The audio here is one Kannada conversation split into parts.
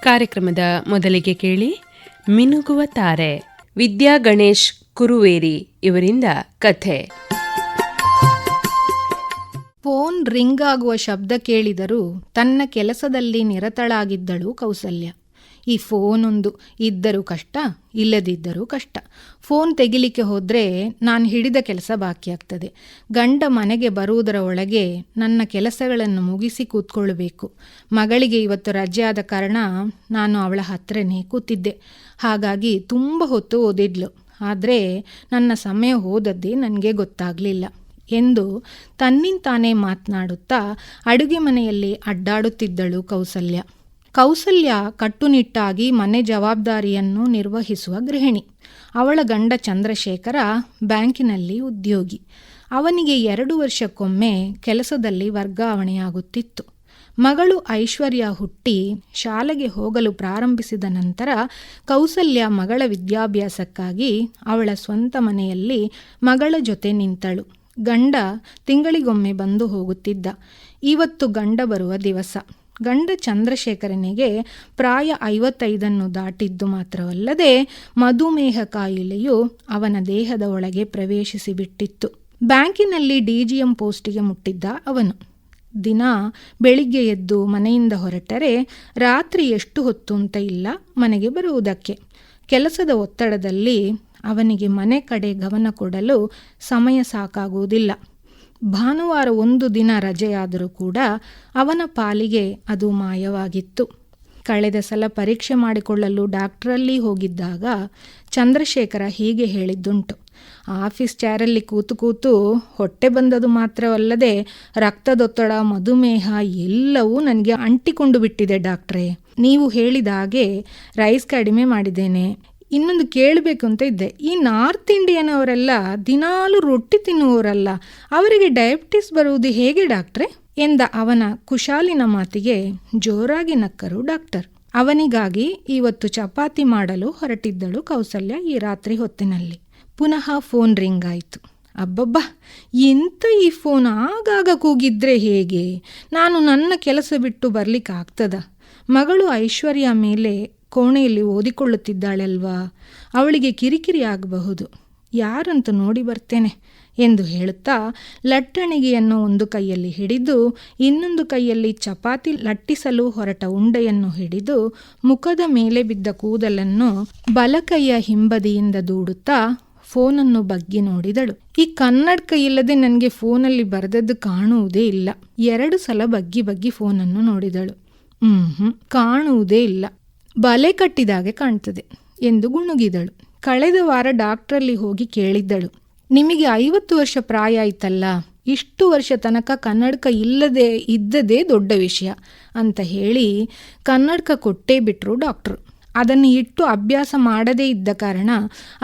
ಕಾರ್ಯಕ್ರಮದ ಮೊದಲಿಗೆ ಕೇಳಿ ಮಿನುಗುವ ತಾರೆ, ವಿದ್ಯಾ ಗಣೇಶ್ ಕುರುವೇರಿ ಇವರಿಂದ ಕಥೆ. ಫೋನ್ ರಿಂಗ್ ಆಗುವ ಶಬ್ದ ಕೇಳಿದರೂ ತನ್ನ ಕೆಲಸದಲ್ಲಿ ನಿರತಳಾಗಿದ್ದಳು ಕೌಸಲ್ಯ. ಈ ಫೋನೊಂದು ಇದ್ದರೂ ಕಷ್ಟ, ಇಲ್ಲದಿದ್ದರೂ ಕಷ್ಟ. ಫೋನ್ ತೆಗಿಲಿಕ್ಕೆ ಹೋದರೆ ನಾನು ಹಿಡಿದ ಕೆಲಸ ಬಾಕಿ ಆಗ್ತದೆ. ಗಂಡ ಮನೆಗೆ ಬರುವುದರ ಒಳಗೆ ನನ್ನ ಕೆಲಸಗಳನ್ನು ಮುಗಿಸಿ ಕೂತ್ಕೊಳ್ಬೇಕು. ಮಗಳಿಗೆ ಇವತ್ತು ರಜೆ ಆದ ಕಾರಣ ನಾನು ಅವಳ ಹತ್ರನೇ ಕೂತಿದ್ದೆ. ಹಾಗಾಗಿ ತುಂಬ ಹೊತ್ತು ಓದಿದ್ಲು. ಆದರೆ ನನ್ನ ಸಮಯ ಹೋದದ್ದೇ ನನಗೆ ಗೊತ್ತಾಗಲಿಲ್ಲ ಎಂದು ತನ್ನಿಂತಾನೇ ಮಾತನಾಡುತ್ತಾ ಅಡುಗೆ ಮನೆಯಲ್ಲಿ ಅಡ್ಡಾಡುತ್ತಿದ್ದಳು ಕೌಸಲ್ಯ. ಕೌಸಲ್ಯ ಕಟ್ಟುನಿಟ್ಟಾಗಿ ಮನೆ ಜವಾಬ್ದಾರಿಯನ್ನು ನಿರ್ವಹಿಸುವ ಗೃಹಿಣಿ. ಅವಳ ಗಂಡ ಚಂದ್ರಶೇಖರ ಬ್ಯಾಂಕಿನಲ್ಲಿ ಉದ್ಯೋಗಿ. ಅವನಿಗೆ 2 ವರ್ಷಕ್ಕೊಮ್ಮೆ ಕೆಲಸದಲ್ಲಿ ವರ್ಗಾವಣೆಯಾಗುತ್ತಿತ್ತು. ಮಗಳು ಐಶ್ವರ್ಯ ಹುಟ್ಟಿ ಶಾಲೆಗೆ ಹೋಗಲು ಪ್ರಾರಂಭಿಸಿದ ನಂತರ ಕೌಸಲ್ಯ ಮಗಳ ವಿದ್ಯಾಭ್ಯಾಸಕ್ಕಾಗಿ ಅವಳ ಸ್ವಂತ ಮನೆಯಲ್ಲಿ ಮಗಳ ಜೊತೆ ನಿಂತಳು. ಗಂಡ ತಿಂಗಳಿಗೊಮ್ಮೆ ಬಂದು ಹೋಗುತ್ತಿದ್ದ. ಇವತ್ತು ಗಂಡ ಬರುವ ದಿವಸ. ಗಂಡ ಚಂದ್ರಶೇಖರನಿಗೆ ಪ್ರಾಯ 55 ದಾಟಿದ್ದು ಮಾತ್ರವಲ್ಲದೆ ಮಧುಮೇಹ ಕಾಯಿಲೆಯು ಅವನ ದೇಹದ ಒಳಗೆ ಪ್ರವೇಶಿಸಿ ಬಿಟ್ಟಿತ್ತು. ಬ್ಯಾಂಕಿನಲ್ಲಿ DGM ಪೋಸ್ಟಿಗೆ ಮುಟ್ಟಿದ್ದ ಅವನು. ದಿನ ಬೆಳಿಗ್ಗೆ ಎದ್ದು ಮನೆಯಿಂದ ಹೊರಟರೆ ರಾತ್ರಿ ಎಷ್ಟು ಹೊತ್ತು ಅಂತ ಇಲ್ಲ ಮನೆಗೆ ಬರುವುದಕ್ಕೆ. ಕೆಲಸದ ಒತ್ತಡದಲ್ಲಿ ಅವನಿಗೆ ಮನೆ ಕಡೆ ಗಮನ ಕೊಡಲು ಸಮಯ ಸಾಕಾಗುವುದಿಲ್ಲ. ಭಾನುವಾರ 1 ದಿನ ರಜೆಯಾದರೂ ಕೂಡ ಅವನ ಪಾಲಿಗೆ ಅದು ಮಾಯವಾಗಿತ್ತು. ಕಳೆದ ಸಲ ಪರೀಕ್ಷೆ ಮಾಡಿಕೊಳ್ಳಲು ಡಾಕ್ಟ್ರಲ್ಲಿ ಹೋಗಿದ್ದಾಗ ಚಂದ್ರಶೇಖರ ಹೀಗೆ ಹೇಳಿದ್ದುಂಟು. ಆಫೀಸ್ ಚೇರಲ್ಲಿ ಕೂತು ಕೂತು ಹೊಟ್ಟೆ ಬಂದದು ಮಾತ್ರವಲ್ಲದೆ ರಕ್ತದೊತ್ತಡ, ಮಧುಮೇಹ ಎಲ್ಲವೂ ನನಗೆ ಅಂಟಿಕೊಂಡು ಬಿಟ್ಟಿದೆ ಡಾಕ್ಟ್ರೇ. ನೀವು ಹೇಳಿದ ಹಾಗೆ ರೈಸ್ ಕಡಿಮೆ ಮಾಡಿದ್ದೇನೆ. ಇನ್ನೊಂದು ಕೇಳಬೇಕು ಅಂತ ಇದ್ದೆ. ಈ ನಾರ್ತ್ ಇಂಡಿಯನ್ ಅವರೆಲ್ಲ ದಿನಾಲು ರೊಟ್ಟಿ ತಿನ್ನುವವರಲ್ಲ, ಅವರಿಗೆ ಡಯಾಬಿಟಿಸ್ ಬರುವುದು ಹೇಗೆ ಡಾಕ್ಟ್ರೆ ಎಂದ ಅವನ ಕುಶಾಲಿನ ಮಾತಿಗೆ ಜೋರಾಗಿ ನಕ್ಕರು ಡಾಕ್ಟರ್. ಅವನಿಗಾಗಿ ಇವತ್ತು ಚಪಾತಿ ಮಾಡಲು ಹೊರಟಿದ್ದಳು ಕೌಸಲ್ಯ. ಈ ರಾತ್ರಿ ಹೊತ್ತಿನಲ್ಲಿ ಪುನಃ ಫೋನ್ ರಿಂಗ್ ಆಯಿತು. ಅಬ್ಬಬ್ಬಾ, ಎಂತ ಈ ಫೋನ್ ಆಗಾಗ ಕೂಗಿದ್ರೆ ಹೇಗೆ? ನಾನು ನನ್ನ ಕೆಲಸ ಬಿಟ್ಟು ಬರ್ಲಿಕ್ಕೆ ಆಗ್ತದ? ಮಗಳು ಐಶ್ವರ್ಯ ಮೇಲೆ ಕೋಣೆಯಲ್ಲಿ ಓದಿಕೊಳ್ಳುತ್ತಿದ್ದಾಳಲ್ವಾ, ಅವಳಿಗೆ ಕಿರಿಕಿರಿ ಆಗಬಹುದು. ಯಾರಂತ ನೋಡಿ ಬರ್ತೇನೆ ಎಂದು ಹೇಳುತ್ತಾ ಲಟ್ಟಣಿಗೆಯನ್ನು ಒಂದು ಕೈಯಲ್ಲಿ ಹಿಡಿದು ಇನ್ನೊಂದು ಕೈಯಲ್ಲಿ ಚಪಾತಿ ಲಟ್ಟಿಸಲು ಹೊರಟ ಉಂಡೆಯನ್ನು ಹಿಡಿದು ಮುಖದ ಮೇಲೆ ಬಿದ್ದ ಕೂದಲನ್ನು ಬಲಕೈಯ ಹಿಂಬದಿಯಿಂದ ದೂಡುತ್ತಾ ಫೋನನ್ನು ಬಗ್ಗಿ ನೋಡಿದಳು. ಈ ಕನ್ನಡಕ ಇಲ್ಲದೆ ನನಗೆ ಫೋನಲ್ಲಿ ಬರೆದದ್ದು ಕಾಣುವುದೇ ಇಲ್ಲ. 2 ಸಲ ಬಗ್ಗಿ ಬಗ್ಗಿ ಫೋನನ್ನು ನೋಡಿದಳು. ಕಾಣುವುದೇ ಇಲ್ಲ. ಬಲೆ ಕಟ್ಟಿದಾಗೆ ಕಾಣ್ತದೆ ಎಂದು ಗುಣುಗಿದಳು. ಕಳೆದ ವಾರ ಡಾಕ್ಟ್ರಲ್ಲಿ ಹೋಗಿ ಕೇಳಿದ್ದಳು. ನಿಮಗೆ 50 ವರ್ಷ ಪ್ರಾಯ ಆಯ್ತಲ್ಲ, ಇಷ್ಟು ವರ್ಷ ತನಕ ಕನ್ನಡಕ ಇಲ್ಲದೆ ಇದ್ದದೇ ದೊಡ್ಡ ವಿಷಯ ಅಂತ ಹೇಳಿ ಕನ್ನಡಕ ಕೊಟ್ಟೇ ಬಿಟ್ರು ಡಾಕ್ಟ್ರು. ಅದನ್ನು ಇಟ್ಟು ಅಭ್ಯಾಸ ಮಾಡದೇ ಇದ್ದ ಕಾರಣ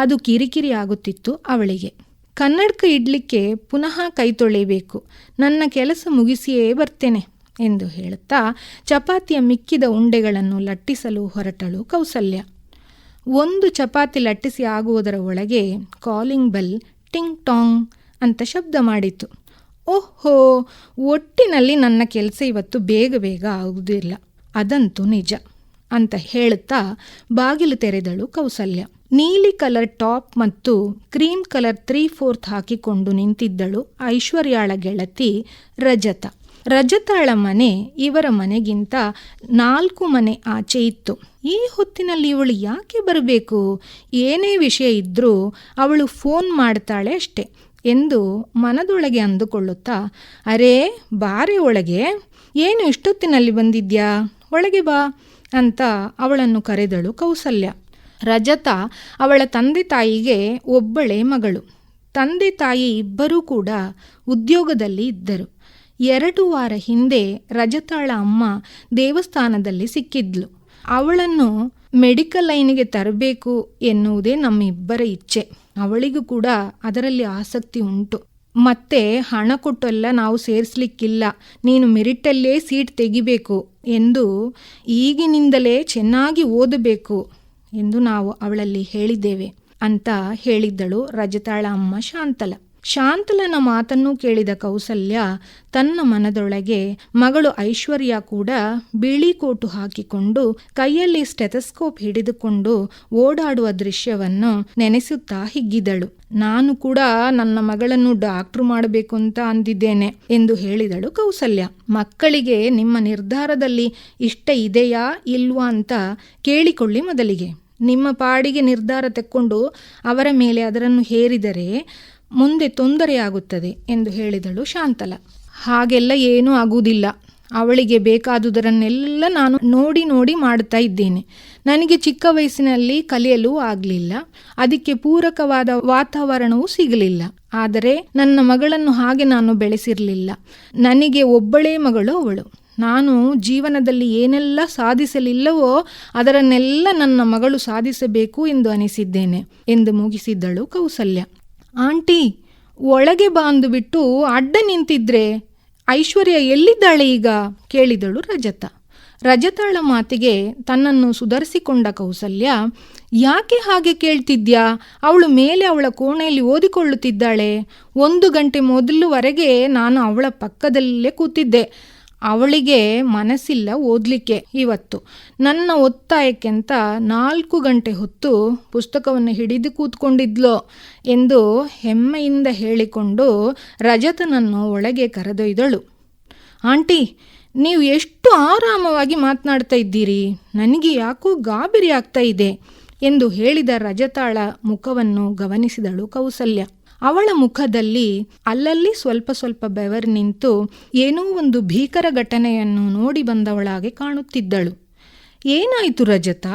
ಅದು ಕಿರಿಕಿರಿ ಆಗುತ್ತಿತ್ತು ಅವಳಿಗೆ. ಕನ್ನಡಕ ಇಡ್ಲಿಕ್ಕೆ ಪುನಃ ಕೈ ತೊಳೆಯಬೇಕು. ನನ್ನ ಕೆಲಸ ಮುಗಿಸಿಯೇ ಬರ್ತೇನೆ ಎಂದು ಹೇಳುತ್ತಾ ಚಪಾತಿಯ ಮಿಕ್ಕಿದ ಉಂಡೆಗಳನ್ನು ಲಟ್ಟಿಸಲು ಹೊರಟಳು ಕೌಸಲ್ಯ. 1 ಚಪಾತಿ ಲಟ್ಟಿಸಿ ಆಗುವುದರ ಒಳಗೆ ಕಾಲಿಂಗ್ ಬೆಲ್ ಟಿಂಗ್ ಟಾಂಗ್ ಅಂತ ಶಬ್ದ ಮಾಡಿತು. ಓಹೋ, ಒಟ್ಟಿನಲ್ಲಿ ನನ್ನ ಕೆಲಸ ಇವತ್ತು ಬೇಗ ಬೇಗ ಆಗುವುದಿಲ್ಲ, ಅದಂತೂ ನಿಜ ಅಂತ ಹೇಳುತ್ತಾ ಬಾಗಿಲು ತೆರೆದಳು ಕೌಸಲ್ಯ. ನೀಲಿ ಕಲರ್ ಟಾಪ್ ಮತ್ತು ಕ್ರೀಮ್ ಕಲರ್ 3/4 ಹಾಕಿಕೊಂಡು ನಿಂತಿದ್ದಳು ಐಶ್ವರ್ಯಾಳ ಗೆಳತಿ ರಜತ. ರಜತಾಳ ಮನೆ ಇವರ ಮನೆಗಿಂತ 4 ಮನೆ ಆಚೆ ಇತ್ತು. ಈ ಹೊತ್ತಿನಲ್ಲಿ ಇವಳು ಯಾಕೆ ಬರಬೇಕು? ಏನೇ ವಿಷಯ ಇದ್ದರೂ ಅವಳು ಫೋನ್ ಮಾಡ್ತಾಳೆ ಅಷ್ಟೆ ಎಂದು ಮನದೊಳಗೆ ಅಂದುಕೊಳ್ಳುತ್ತಾ, ಅರೇ ಬಾರೆ ಒಳಗೆ, ಏನು ಇಷ್ಟೊತ್ತಿನಲ್ಲಿ ಬಂದಿದ್ಯಾ, ಒಳಗೆ ಬಾ ಅಂತ ಅವಳನ್ನು ಕರೆದಳು ಕೌಸಲ್ಯ. ರಜತಾ ಅವಳ ತಂದೆ ತಾಯಿಗೆ ಒಬ್ಬಳೇ ಮಗಳು. ತಂದೆ ತಾಯಿ ಇಬ್ಬರೂ ಕೂಡ ಉದ್ಯೋಗದಲ್ಲಿ ಇದ್ದರು. 2 ವಾರ ಹಿಂದೆ ರಜತಾಳ ಅಮ್ಮ ದೇವಸ್ಥಾನದಲ್ಲಿ ಸಿಕ್ಕಿದ್ಲು. ಅವಳನ್ನು ಮೆಡಿಕಲ್ ಲೈನಿಗೆ ತರಬೇಕು ಎನ್ನುವುದೇ ನಮ್ಮಿಬ್ಬರ ಇಚ್ಛೆ. ಅವಳಿಗೂ ಕೂಡ ಅದರಲ್ಲಿ ಆಸಕ್ತಿ ಉಂಟು. ಮತ್ತೆ ಹಣ ಕೊಟ್ಟೆಲ್ಲ ನಾವು ಸೇರಿಸ್ಲಿಕ್ಕಿಲ್ಲ, ನೀನು ಮೆರಿಟಲ್ಲೇ ಸೀಟ್ ತೆಗಿಬೇಕು ಎಂದು, ಈಗಿನಿಂದಲೇ ಚೆನ್ನಾಗಿ ಓದಬೇಕು ಎಂದು ನಾವು ಅವಳಲ್ಲಿ ಹೇಳಿದ್ದೇವೆ ಅಂತ ಹೇಳಿದ್ದಳು ರಜತಾಳ ಅಮ್ಮ ಶಾಂತಲ. ಶಾಂತಲನ ಮಾತನ್ನು ಕೇಳಿದ ಕೌಸಲ್ಯ ತನ್ನ ಮನದೊಳಗೆ ಮಗಳು ಐಶ್ವರ್ಯ ಕೂಡ ಬಿಳಿ ಕೋಟು ಹಾಕಿಕೊಂಡು ಕೈಯಲ್ಲಿ ಸ್ಟೆಥಸ್ಕೋಪ್ ಹಿಡಿದುಕೊಂಡು ಓಡಾಡುವ ದೃಶ್ಯವನ್ನು ನೆನೆಸುತ್ತಾ ಹಿಗ್ಗಿದಳು. ನಾನು ಕೂಡ ನನ್ನ ಮಗಳನ್ನು ಡಾಕ್ಟ್ರು ಮಾಡಬೇಕು ಅಂತ ಅಂದಿದ್ದೇನೆ ಎಂದು ಹೇಳಿದಳು ಕೌಸಲ್ಯ. ಮಕ್ಕಳಿಗೆ ನಿಮ್ಮ ನಿರ್ಧಾರದಲ್ಲಿ ಇಷ್ಟ ಇದೆಯಾ ಇಲ್ವಾ ಅಂತ ಕೇಳಿಕೊಳ್ಳಿ ಮೊದಲಿಗೆ. ನಿಮ್ಮ ಪಾಡಿಗೆ ನಿರ್ಧಾರ ತೆಕ್ಕೊಂಡು ಅವರ ಮೇಲೆ ಅದನ್ನು ಹೇರಿದರೆ ಮುಂದೆ ತೊಂದರೆಯಾಗುತ್ತದೆ ಎಂದು ಹೇಳಿದಳು ಶಾಂತಲ. ಹಾಗೆಲ್ಲ ಏನೂ ಆಗುವುದಿಲ್ಲ. ಅವಳಿಗೆ ಬೇಕಾದುದರನ್ನೆಲ್ಲ ನಾನು ನೋಡಿ ನೋಡಿ ಮಾಡ್ತಾ ಇದ್ದೇನೆ. ನನಗೆ ಚಿಕ್ಕ ವಯಸ್ಸಿನಲ್ಲಿ ಕಲಿಯಲು ಆಗಲಿಲ್ಲ, ಅದಕ್ಕೆ ಪೂರಕವಾದ ವಾತಾವರಣವೂ ಸಿಗಲಿಲ್ಲ. ಆದರೆ ನನ್ನ ಮಗಳನ್ನು ಹಾಗೆ ನಾನು ಬೆಳೆಸಿರಲಿಲ್ಲ. ನನಗೆ ಒಬ್ಬಳೇ ಮಗಳು ಅವಳು. ನಾನು ಜೀವನದಲ್ಲಿ ಏನೆಲ್ಲ ಸಾಧಿಸಲಿಲ್ಲವೋ ಅದರನ್ನೆಲ್ಲ ನನ್ನ ಮಗಳು ಸಾಧಿಸಬೇಕು ಎಂದು ಅನಿಸಿದ್ದೇನೆ ಎಂದು ಮುಗಿಸಿದ್ದಳು ಕೌಸಲ್ಯ. ಆಂಟಿ, ಒಳಗೆ ಬಾಂದು ಬಿಟ್ಟು ಅಡ್ಡ ನಿಂತಿದ್ರೆ ಐಶ್ವರ್ಯ ಎಲ್ಲಿದ್ದಾಳೆ ಈಗ ಕೇಳಿದಳು ರಜತ. ರಜತಾಳ ಮಾತಿಗೆ ತನ್ನನ್ನು ಸುಧಾರಿಸಿಕೊಂಡ ಕೌಸಲ್ಯ, ಯಾಕೆ ಹಾಗೆ ಕೇಳ್ತಿದ್ಯಾ? ಅವಳು ಮೇಲೆ ಅವಳ ಕೋಣೆಯಲ್ಲಿ ಓದಿಕೊಳ್ಳುತ್ತಿದ್ದಾಳೆ. 1 ಗಂಟೆ ಮೊದಲುವರೆಗೆ ನಾನು ಅವಳ ಪಕ್ಕದಲ್ಲೇ ಕೂತಿದ್ದೆ. ಅವಳಿಗೆ ಮನಸ್ಸಿಲ್ಲ ಓದಲಿಕ್ಕೆ ಇವತ್ತು. ನನ್ನ ಒತ್ತಾಯಕ್ಕೆಂತ 4 ಗಂಟೆ ಹೊತ್ತು ಪುಸ್ತಕವನ್ನು ಹಿಡಿದು ಕೂತ್ಕೊಂಡಿದ್ಲೋ ಎಂದು ಹೆಮ್ಮೆಯಿಂದ ಹೇಳಿಕೊಂಡು ರಜತನನ್ನು ಒಳಗೆ ಕರೆದೊಯ್ದಳು. ಆಂಟಿ, ನೀವು ಎಷ್ಟು ಆರಾಮವಾಗಿ ಮಾತನಾಡ್ತಾ ಇದ್ದೀರಿ, ನನಗೆ ಯಾಕೋ ಗಾಬರಿ ಆಗ್ತಾ ಇದೆ ಎಂದು ಹೇಳಿದ ರಜತಾಳ ಮುಖವನ್ನು ಗಮನಿಸಿದಳು ಕೌಸಲ್ಯ. ಅವಳ ಮುಖದಲ್ಲಿ ಅಲ್ಲಲ್ಲಿ ಸ್ವಲ್ಪ ಸ್ವಲ್ಪ ಬೆವರು ನಿಂತು ಏನೋ ಒಂದು ಭೀಕರ ಘಟನೆಯನ್ನು ನೋಡಿ ಬಂದವಳಾಗೆ ಕಾಣುತ್ತಿದ್ದಳು. ಏನಾಯಿತು ರಜತ?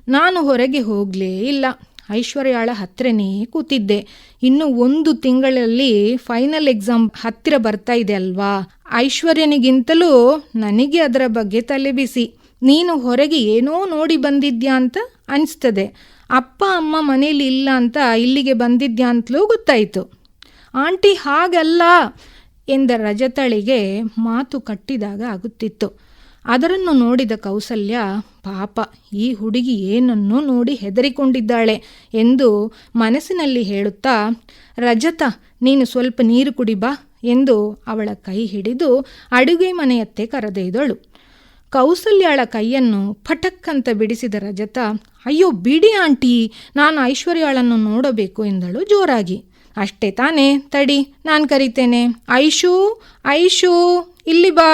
ನಾನು ಹೊರಗೆ ಹೋಗಲೇ ಇಲ್ಲ. ಐಶ್ವರ್ಯಾಳ ಹತ್ರನೇ ಕೂತಿದ್ದೆ. ಇನ್ನು 1 ತಿಂಗಳಲ್ಲಿ ಫೈನಲ್ ಎಕ್ಸಾಮ್ ಹತ್ತಿರ ಬರ್ತಾ ಇದೆ ಅಲ್ವಾ? ಐಶ್ವರ್ಯನಿಗಿಂತಲೂ ನನಗೆ ಅದರ ಬಗ್ಗೆ ತಲೆಬಿಸಿ. ನೀನು ಹೊರಗೆ ಏನೋ ನೋಡಿ ಬಂದಿದ್ಯಾ ಅಂತ ಅನಿಸ್ತದೆ. ಅಪ್ಪ ಅಮ್ಮ ಮನೇಲಿ ಇಲ್ಲ ಅಂತ ಇಲ್ಲಿಗೆ ಬಂದಿದ್ಯಾ ಅಂತಲೂ ಗೊತ್ತಾಯಿತು. ಆಂಟಿ, ಹಾಗಲ್ಲ ಎಂದ ರಜತಳಿಗೆ ಮಾತು ಕಟ್ಟಿದಾಗ ಆಗುತ್ತಿತ್ತು. ಅದನ್ನು ನೋಡಿದ ಕೌಸಲ್ಯ, ಪಾಪ ಈ ಹುಡುಗಿ ಏನನ್ನೋ ನೋಡಿ ಹೆದರಿಕೊಂಡಿದ್ದಾಳೆ ಎಂದು ಮನಸ್ಸಿನಲ್ಲಿ ಹೇಳುತ್ತಾ, ರಜತ, ನೀನು ಸ್ವಲ್ಪ ನೀರು ಕುಡಿ ಬಾ ಎಂದು ಅವಳ ಕೈ ಹಿಡಿದು ಅಡುಗೆ ಮನೆಯತ್ತೆ ಕರೆದೊಯ್ದಳು. ಕೌಸಲ್ಯಾಳ ಕೈಯನ್ನು ಪಟಕ್ಕಂತ ಬಿಡಿಸಿದ ರಜತ, ಅಯ್ಯೋ ಬಿಡಿ ಆಂಟಿ, ನಾನು ಐಶ್ವರ್ಯಾಳನ್ನು ನೋಡಬೇಕು ಎಂದಳು ಜೋರಾಗಿ. ಅಷ್ಟೇ ತಾನೇ, ತಡಿ ನಾನು ಕರಿತೇನೆ. ಐಶು, ಐಶು, ಇಲ್ಲಿ ಬಾ,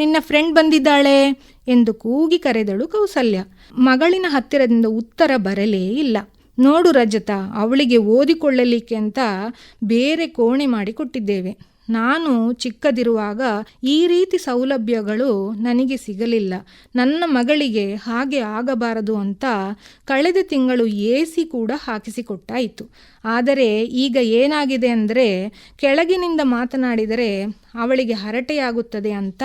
ನಿನ್ನ ಫ್ರೆಂಡ್ ಬಂದಿದ್ದಾಳೆ ಎಂದು ಕೂಗಿ ಕರೆದಳು ಕೌಸಲ್ಯ. ಮಗಳಿನ ಹತ್ತಿರದಿಂದ ಉತ್ತರ ಬರಲೇ ಇಲ್ಲ. ನೋಡು ರಜತ, ಅವಳಿಗೆ ಓದಿಕೊಳ್ಳಲಿಕ್ಕೆ ಅಂತ ಬೇರೆ ಕೋಣೆ ಮಾಡಿಕೊಟ್ಟಿದ್ದೇವೆ. ನಾನು ಚಿಕ್ಕದಿರುವಾಗ ಈ ರೀತಿ ಸೌಲಭ್ಯಗಳು ನನಗೆ ಸಿಗಲಿಲ್ಲ. ನನ್ನ ಮಗಳಿಗೆ ಹಾಗೆ ಆಗಬಾರದು ಅಂತ ಕಳೆದ ತಿಂಗಳು AC ಕೂಡ ಹಾಕಿಸಿಕೊಟ್ಟಾಯಿತು. ಆದರೆ ಈಗ ಏನಾಗಿದೆ ಅಂದರೆ, ಕೆಳಗಿನಿಂದ ಮಾತನಾಡಿದರೆ ಅವಳಿಗೆ ಹರಟೆಯಾಗುತ್ತದೆ ಅಂತ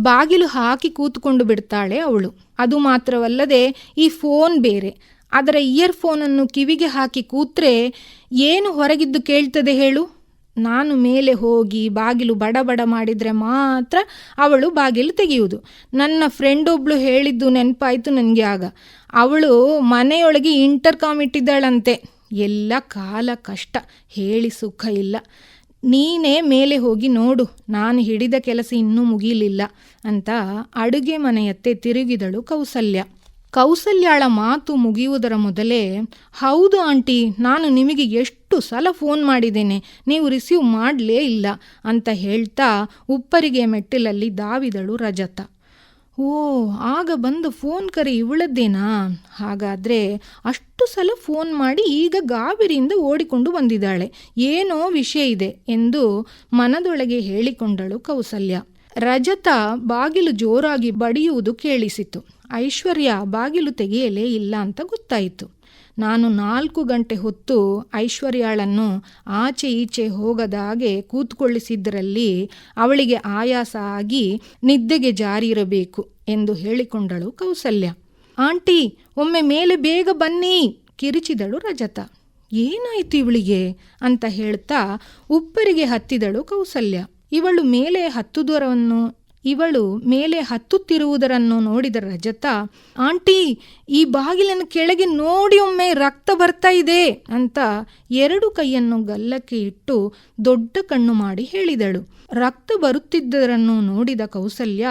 ಬಾಗಿಲು ಹಾಕಿ ಕೂತ್ಕೊಂಡು ಬಿಡ್ತಾಳೆ ಅವಳು. ಅದು ಮಾತ್ರವಲ್ಲದೆ ಈ ಫೋನ್ ಬೇರೆ. ಅದರ ಇಯರ್ಫೋನನ್ನು ಕಿವಿಗೆ ಹಾಕಿ ಕೂತ್ರೆ ಏನು ಹೊರಗಿದ್ದು ಕೇಳ್ತದೆ ಹೇಳು? ನಾನು ಮೇಲೆ ಹೋಗಿ ಬಾಗಿಲು ಬಡಬಡ ಮಾಡಿದರೆ ಮಾತ್ರ ಅವಳು ಬಾಗಿಲು ತೆಗೆಯುವುದು. ನನ್ನ ಫ್ರೆಂಡ್ ಒಬ್ಳು ಹೇಳಿದ್ದು ನೆನಪಾಯಿತು ನನಗೆ ಆಗ. ಅವಳು ಮನೆಯೊಳಗೆ ಇಂಟರ್ಕಾಮ್ ಇಟ್ಟಿದ್ದಾಳಂತೆ. ಎಲ್ಲ ಕಾಲ ಕಷ್ಟ, ಹೇಳಿ ಸುಖ ಇಲ್ಲ. ನೀನೇ ಮೇಲೆ ಹೋಗಿ ನೋಡು, ನಾನು ಹಿಡಿದ ಕೆಲಸ ಇನ್ನೂ ಮುಗಿಲಿಲ್ಲ ಅಂತ ಅಡುಗೆ ಮನೆಯತ್ತೆ ತಿರುಗಿದಳು ಕೌಸಲ್ಯ. ಕೌಸಲ್ಯಾಳ ಮಾತು ಮುಗಿಯುವುದರ ಮೊದಲೇ, ಹೌದು ಆಂಟಿ, ನಾನು ನಿಮಗೆ ಎಷ್ಟು ಸಲ ಫೋನ್ ಮಾಡಿದ್ದೇನೆ, ನೀವು ರಿಸೀವ್ ಮಾಡಲೇ ಇಲ್ಲ ಅಂತ ಹೇಳ್ತಾ ಉಪ್ಪರಿಗೆ ಮೆಟ್ಟಿಲಲ್ಲಿ ದಾವಿದಳು ರಜತ. ಓ, ಆಗ ಬಂದ ಫೋನ್ ಕರೆ ಇವಳದ್ದೇನಾ? ಹಾಗಾದರೆ ಅಷ್ಟು ಸಲ ಫೋನ್ ಮಾಡಿ ಈಗ ಗಾಬರಿಯಿಂದ ಓಡಿಕೊಂಡು ಬಂದಿದ್ದಾಳೆ, ಏನೋ ವಿಷಯ ಇದೆ ಎಂದು ಮನದೊಳಗೆ ಹೇಳಿಕೊಂಡಳು ಕೌಸಲ್ಯ. ರಜತ ಬಾಗಿಲು ಜೋರಾಗಿ ಬಡಿಯುವುದು ಕೇಳಿಸಿತು. ಐಶ್ವರ್ಯ ಬಾಗಿಲು ತೆಗೆಯಲೇ ಇಲ್ಲ ಅಂತ ಗೊತ್ತಾಯಿತು. ನಾನು 4 ಗಂಟೆ ಹೊತ್ತು ಐಶ್ವರ್ಯಾಳನ್ನು ಆಚೆ ಈಚೆ ಹೋಗದಾಗೆ ಕೂತ್ಕೊಳ್ಳಿಸಿದ್ದರಲ್ಲಿ ಅವಳಿಗೆ ಆಯಾಸ ಆಗಿ ನಿದ್ದೆಗೆ ಜಾರಿರಬೇಕು ಎಂದು ಹೇಳಿಕೊಂಡಳು ಕೌಸಲ್ಯ. ಆಂಟಿ, ಒಮ್ಮೆ ಮೇಲೆ ಬೇಗ ಬನ್ನಿ ಕಿರಿಚಿದಳು ರಜತ. ಏನಾಯಿತು ಇವಳಿಗೆ ಅಂತ ಹೇಳ್ತಾ ಉಪ್ಪರಿಗೆ ಹತ್ತಿದಳು ಕೌಸಲ್ಯ. ಇವಳು ಮೇಲೆ ಹತ್ತುದರವನ್ನು ಇವಳು ಮೇಲೆ ಹತ್ತುತ್ತಿರುವುದನ್ನು ನೋಡಿದ ರಜತ, ಆಂಟಿ, ಈ ಬಾಗಿಲನ್ನು ಕೆಳಗೆ ನೋಡಿ, ಒಮ್ಮೆ ರಕ್ತ ಬರ್ತಾ ಇದೆ ಅಂತ 2 ಕೈಯನ್ನು ಗಲ್ಲಕ್ಕೆ ಇಟ್ಟು ದೊಡ್ಡ ಕಣ್ಣು ಮಾಡಿ ಹೇಳಿದಳು. ರಕ್ತ ಬರುತ್ತಿದ್ದರನ್ನು ನೋಡಿದ ಕೌಸಲ್ಯ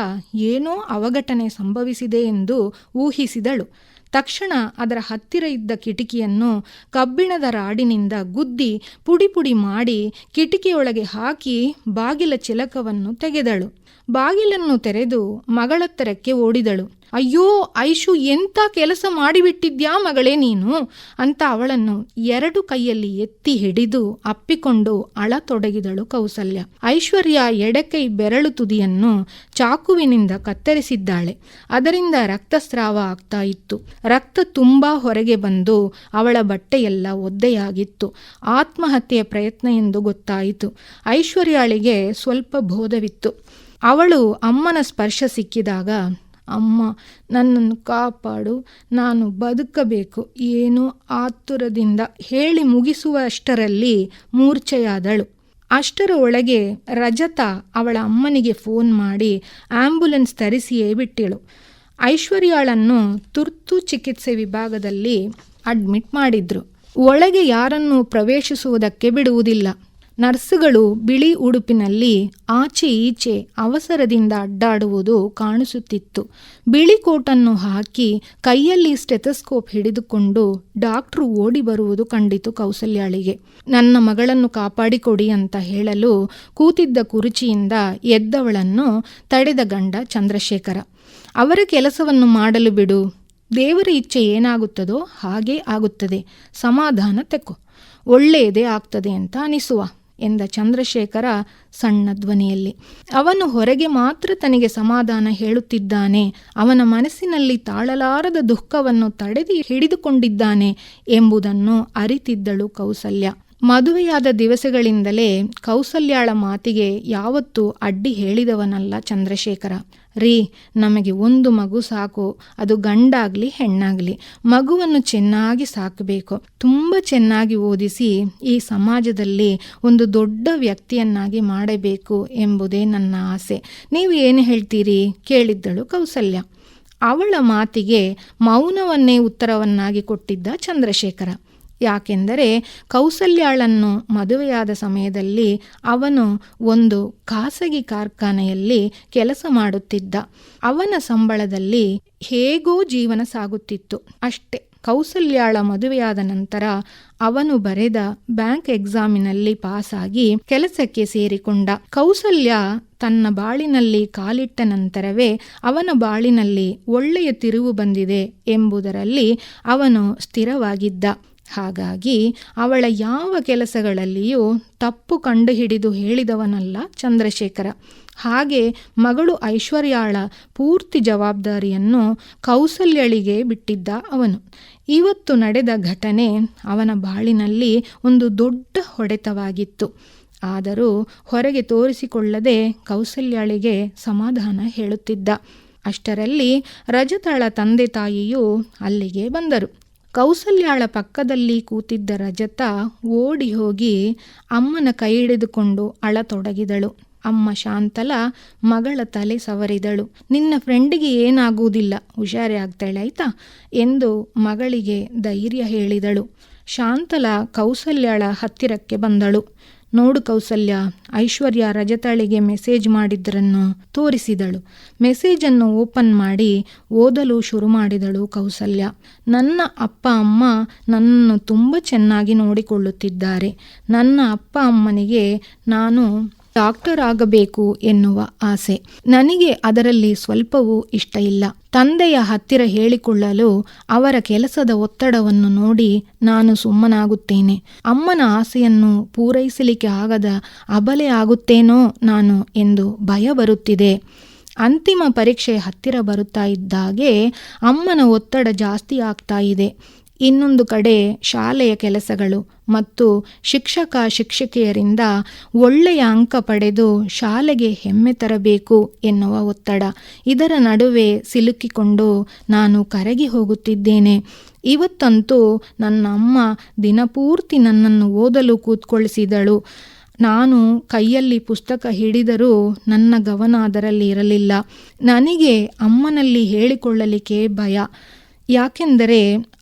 ಏನೋ ಅವಘಟನೆ ಸಂಭವಿಸಿದೆ ಎಂದು ಊಹಿಸಿದಳು. ತಕ್ಷಣ ಅದರ ಹತ್ತಿರ ಇದ್ದ ಕಿಟಕಿಯನ್ನು ಕಬ್ಬಿಣದ ರಾಡಿನಿಂದ ಗುದ್ದಿ ಪುಡಿ ಪುಡಿ ಮಾಡಿ ಕಿಟಕಿಯೊಳಗೆ ಹಾಕಿ ಬಾಗಿಲ ಚಿಲಕವನ್ನು ತೆಗೆದಳು. ಬಾಗಿಲನ್ನು ತೆರೆದು ಮಗಳತ್ತರಕ್ಕೆ ಓಡಿದಳು. ಅಯ್ಯೋ ಐಶು, ಎಂಥ ಕೆಲಸ ಮಾಡಿಬಿಟ್ಟಿದ್ಯಾ ಮಗಳೇ ನೀನು ಅಂತ ಅವಳನ್ನು 2 ಕೈಯಲ್ಲಿ ಎತ್ತಿ ಹಿಡಿದು ಅಪ್ಪಿಕೊಂಡು ಅಳತೊಡಗಿದಳು ಕೌಸಲ್ಯ. ಐಶ್ವರ್ಯ ಎಡಕೈ ಬೆರಳು ತುದಿಯನ್ನು ಚಾಕುವಿನಿಂದ ಕತ್ತರಿಸಿದ್ದಾಳೆ. ಅದರಿಂದ ರಕ್ತಸ್ರಾವ ಆಗ್ತಾ ಇತ್ತು. ರಕ್ತ ತುಂಬಾ ಹೊರಗೆ ಬಂದು ಅವಳ ಬಟ್ಟೆಯೆಲ್ಲ ಒದ್ದೆಯಾಗಿತ್ತು. ಆತ್ಮಹತ್ಯೆಯ ಪ್ರಯತ್ನ ಎಂದು ಗೊತ್ತಾಯಿತು. ಐಶ್ವರ್ಯಾಳಿಗೆ ಸ್ವಲ್ಪ ಬೋಧವಿತ್ತು. ಅವಳು ಅಮ್ಮನ ಸ್ಪರ್ಶ ಸಿಕ್ಕಿದಾಗ, ಅಮ್ಮ, ನನ್ನನ್ನು ಕಾಪಾಡು, ನಾನು ಬದುಕಬೇಕು, ಏನೋ ಆತುರದಿಂದ ಹೇಳಿ ಮುಗಿಸುವಷ್ಟರಲ್ಲಿ ಮೂರ್ಛೆಯಾದಳು. ಅಷ್ಟರ ಒಳಗೆ ರಜತ ಅವಳ ಅಮ್ಮನಿಗೆ ಫೋನ್ ಮಾಡಿ ಆಂಬ್ಯುಲೆನ್ಸ್ ತರಿಸಿಯೇ ಬಿಟ್ಟಳು. ಐಶ್ವರ್ಯಾಳನ್ನು ತುರ್ತು ಚಿಕಿತ್ಸೆ ವಿಭಾಗದಲ್ಲಿ ಅಡ್ಮಿಟ್ ಮಾಡಿದ್ರು. ಒಳಗೆ ಯಾರನ್ನೂ ಪ್ರವೇಶಿಸುವುದಕ್ಕೆ ಬಿಡುವುದಿಲ್ಲ. ನರ್ಸುಗಳು ಬಿಳಿ ಉಡುಪಿನಲ್ಲಿ ಆಚೆ ಈಚೆ ಅವಸರದಿಂದ ಅಡ್ಡಾಡುವುದು ಕಾಣಿಸುತ್ತಿತ್ತು. ಬಿಳಿ ಕೋಟನ್ನು ಹಾಕಿ ಕೈಯಲ್ಲಿ ಸ್ಟೆಥೋಸ್ಕೋಪ್ ಹಿಡಿದುಕೊಂಡು ಡಾಕ್ಟ್ರು ಓಡಿ ಬರುವುದು ಕಂಡಿತು ಕೌಸಲ್ಯಾಳಿಗೆ. ನನ್ನ ಮಗಳನ್ನು ಕಾಪಾಡಿಕೊಡಿ ಅಂತ ಹೇಳಲು ಕೂತಿದ್ದ ಕುರ್ಚಿಯಿಂದ ಎದ್ದವಳನ್ನು ತಡೆದ ಗಂಡ ಚಂದ್ರಶೇಖರ. ಅವರ ಕೆಲಸವನ್ನು ಮಾಡಲು ಬಿಡು, ದೇವರ ಇಚ್ಛೆ ಏನಾಗುತ್ತದೋ ಹಾಗೇ ಆಗುತ್ತದೆ, ಸಮಾಧಾನ ತೆಕ್ಕೋ, ಒಳ್ಳೆಯದೇ ಆಗ್ತದೆ ಅಂತ ಅನಿಸುವ ಎಂದ ಚಂದ್ರಶೇಖರ ಸಣ್ಣ ಧ್ವನಿಯಲ್ಲಿ. ಅವನು ಹೊರಗೆ ಮಾತ್ರ ತನಗೆ ಸಮಾಧಾನ ಹೇಳುತ್ತಿದ್ದಾನೆ, ಅವನ ಮನಸ್ಸಿನಲ್ಲಿ ತಾಳಲಾರದ ದುಃಖವನ್ನು ತಡೆದು ಹಿಡಿದುಕೊಂಡಿದ್ದಾನೆ ಎಂಬುದನ್ನು ಅರಿತಿದ್ದಳು ಕೌಸಲ್ಯ. ಮದುವೆಯಾದ ದಿವಸಗಳಿಂದಲೇ ಕೌಸಲ್ಯಾಳ ಮಾತಿಗೆ ಯಾವತ್ತೂ ಅಡ್ಡಿ ಹೇಳಿದವನಲ್ಲ ಚಂದ್ರಶೇಖರ. ರೀ, ನಮಗೆ 1 ಮಗು ಸಾಕು, ಅದು ಗಂಡಾಗ್ಲಿ ಹೆಣ್ಣಾಗ್ಲಿ, ಮಗುವನ್ನು ಚೆನ್ನಾಗಿ ಸಾಕಬೇಕು, ತುಂಬ ಚೆನ್ನಾಗಿ ಓದಿಸಿ ಈ ಸಮಾಜದಲ್ಲಿ ಒಂದು ದೊಡ್ಡ ವ್ಯಕ್ತಿಯನ್ನಾಗಿ ಮಾಡಬೇಕು ಎಂಬುದೇ ನನ್ನ ಆಸೆ. ನೀವು ಏನು ಹೇಳ್ತೀರಿ ಕೇಳಿದ್ದಳು ಕೌಸಲ್ಯ. ಅವಳ ಮಾತಿಗೆ ಮೌನವನ್ನೇ ಉತ್ತರವನ್ನಾಗಿ ಕೊಟ್ಟಿದ್ದ ಚಂದ್ರಶೇಖರ. ಯಾಕೆಂದರೆ ಕೌಸಲ್ಯಾಳನ್ನು ಮದುವೆಯಾದ ಸಮಯದಲ್ಲಿ ಅವನು ಒಂದು ಖಾಸಗಿ ಕಾರ್ಖಾನೆಯಲ್ಲಿ ಕೆಲಸ ಮಾಡುತ್ತಿದ್ದ. ಅವನ ಸಂಬಳದಲ್ಲಿ ಹೇಗೋ ಜೀವನ ಸಾಗುತ್ತಿತ್ತು ಅಷ್ಟೆ. ಕೌಸಲ್ಯಾಳ ಮದುವೆಯಾದ ನಂತರ ಅವನು ಬರೆದ ಬ್ಯಾಂಕ್ ಎಕ್ಸಾಮಿನಲ್ಲಿ ಪಾಸಾಗಿ ಕೆಲಸಕ್ಕೆ ಸೇರಿಕೊಂಡ. ಕೌಸಲ್ಯ ತನ್ನ ಬಾಳಿನಲ್ಲಿ ಕಾಲಿಟ್ಟ ನಂತರವೇ ಅವನ ಬಾಳಿನಲ್ಲಿ ಒಳ್ಳೆಯ ತಿರುವು ಬಂದಿದೆ ಎಂಬುದರಲ್ಲಿ ಅವನು ಸ್ಥಿರವಾಗಿದ್ದ. ಹಾಗಾಗಿ ಅವಳ ಯಾವ ಕೆಲಸಗಳಲ್ಲಿಯೂ ತಪ್ಪು ಕಂಡುಹಿಡಿದು ಹೇಳಿದವನಲ್ಲ ಚಂದ್ರಶೇಖರ. ಹಾಗೆ ಮಗಳು ಐಶ್ವರ್ಯಾಳ ಪೂರ್ತಿ ಜವಾಬ್ದಾರಿಯನ್ನು ಕೌಸಲ್ಯಳಿಗೆ ಬಿಟ್ಟಿದ್ದ ಅವನು. ಇವತ್ತು ನಡೆದ ಘಟನೆ ಅವನ ಬಾಳಿನಲ್ಲಿ ಒಂದು ದೊಡ್ಡ ಹೊಡೆತವಾಗಿತ್ತು. ಆದರೂ ಹೊರಗೆ ತೋರಿಸಿಕೊಳ್ಳದೆ ಕೌಸಲ್ಯಾಳಿಗೆ ಸಮಾಧಾನ ಹೇಳುತ್ತಿದ್ದ. ಅಷ್ಟರಲ್ಲಿ ರಜತಾಳ ತಂದೆ ತಾಯಿಯೂ ಅಲ್ಲಿಗೆ ಬಂದರು. ಕೌಸಲ್ಯಾಳ ಪಕ್ಕದಲ್ಲಿ ಕೂತಿದ್ದ ರಜತ ಓಡಿ ಹೋಗಿ ಅಮ್ಮನ ಕೈ ಹಿಡಿದುಕೊಂಡು ಅಳತೊಡಗಿದಳು. ಅಮ್ಮ ಶಾಂತಲ ಮಗಳ ತಲೆ ಸವರಿದಳು. ನಿನ್ನ ಫ್ರೆಂಡಿಗೆ ಏನಾಗುವುದಿಲ್ಲ, ಹುಷಾರೇ ಆಗ್ತಾಳೆ ಆಯ್ತಾ ಎಂದು ಮಗಳಿಗೆ ಧೈರ್ಯ ಹೇಳಿದಳು. ಶಾಂತಲ ಕೌಸಲ್ಯಾಳ ಹತ್ತಿರಕ್ಕೆ ಬಂದಳು. ನೋಡು ಕೌಸಲ್ಯ, ಐಶ್ವರ್ಯ ರಜತಾಳಿಗೆ ಮೆಸೇಜ್ ಮಾಡಿದ್ದರನ್ನು ತೋರಿಸಿದಳು. ಮೆಸೇಜನ್ನು ಓಪನ್ ಮಾಡಿ ಓದಲು ಶುರು ಮಾಡಿದಳು ಕೌಸಲ್ಯ. ನನ್ನ ಅಪ್ಪ ಅಮ್ಮ ನನ್ನನ್ನು ತುಂಬ ಚೆನ್ನಾಗಿ ನೋಡಿಕೊಳ್ಳುತ್ತಿದ್ದಾರೆ. ನನ್ನ ಅಪ್ಪ ಅಮ್ಮನಿಗೆ ನಾನು ಡಾಕ್ಟರ್ ಆಗಬೇಕು ಎನ್ನುವ ಆಸೆ. ನನಗೆ ಅದರಲ್ಲಿ ಸ್ವಲ್ಪವೂ ಇಷ್ಟ ಇಲ್ಲ. ತಂದೆಯ ಹತ್ತಿರ ಹೇಳಿಕೊಳ್ಳಲು ಅವರ ಕೆಲಸದ ಒತ್ತಡವನ್ನು ನೋಡಿ ನಾನು ಸುಮ್ಮನಾಗುತ್ತೇನೆ. ಅಮ್ಮನ ಆಸೆಯನ್ನು ಪೂರೈಸಲಿಕ್ಕೆ ಆಗದ ಅಬಲೆ ಆಗುತ್ತೇನೋ ನಾನು ಎಂದು ಭಯ ಬರುತ್ತಿದೆ. ಅಂತಿಮ ಪರೀಕ್ಷೆ ಹತ್ತಿರ ಬರುತ್ತಾ ಇದ್ದಾಗೆ ಅಮ್ಮನ ಒತ್ತಡ ಜಾಸ್ತಿ ಆಗ್ತಾ ಇದೆ. ಇನ್ನೊಂದು ಕಡೆ ಶಾಲೆಯ ಕೆಲಸಗಳು ಮತ್ತು ಶಿಕ್ಷಕ ಶಿಕ್ಷಕಿಯರಿಂದ ಒಳ್ಳೆಯ ಅಂಕ ಪಡೆದು ಶಾಲೆಗೆ ಹೆಮ್ಮೆ ತರಬೇಕು ಎನ್ನುವ ಒತ್ತಡ. ಇದರ ನಡುವೆ ಸಿಲುಕಿಕೊಂಡು ನಾನು ಕರಗಿ ಹೋಗುತ್ತಿದ್ದೇನೆ. ಇವತ್ತಂತೂ ನನ್ನ ಅಮ್ಮ ದಿನಪೂರ್ತಿ ನನ್ನನ್ನು ಓದಲು ಕೂತ್ಕೊಳಿಸಿದಳು. ನಾನು ಕೈಯಲ್ಲಿ ಪುಸ್ತಕ ಹಿಡಿದರೂ ನನ್ನ ಗಮನ ಅದರಲ್ಲಿ ಇರಲಿಲ್ಲ. ನನಗೆ ಅಮ್ಮನಲ್ಲಿ ಹೇಳಿಕೊಳ್ಳಲಿಕ್ಕೆ ಭಯ. ಯಾಕೆಂದರೆ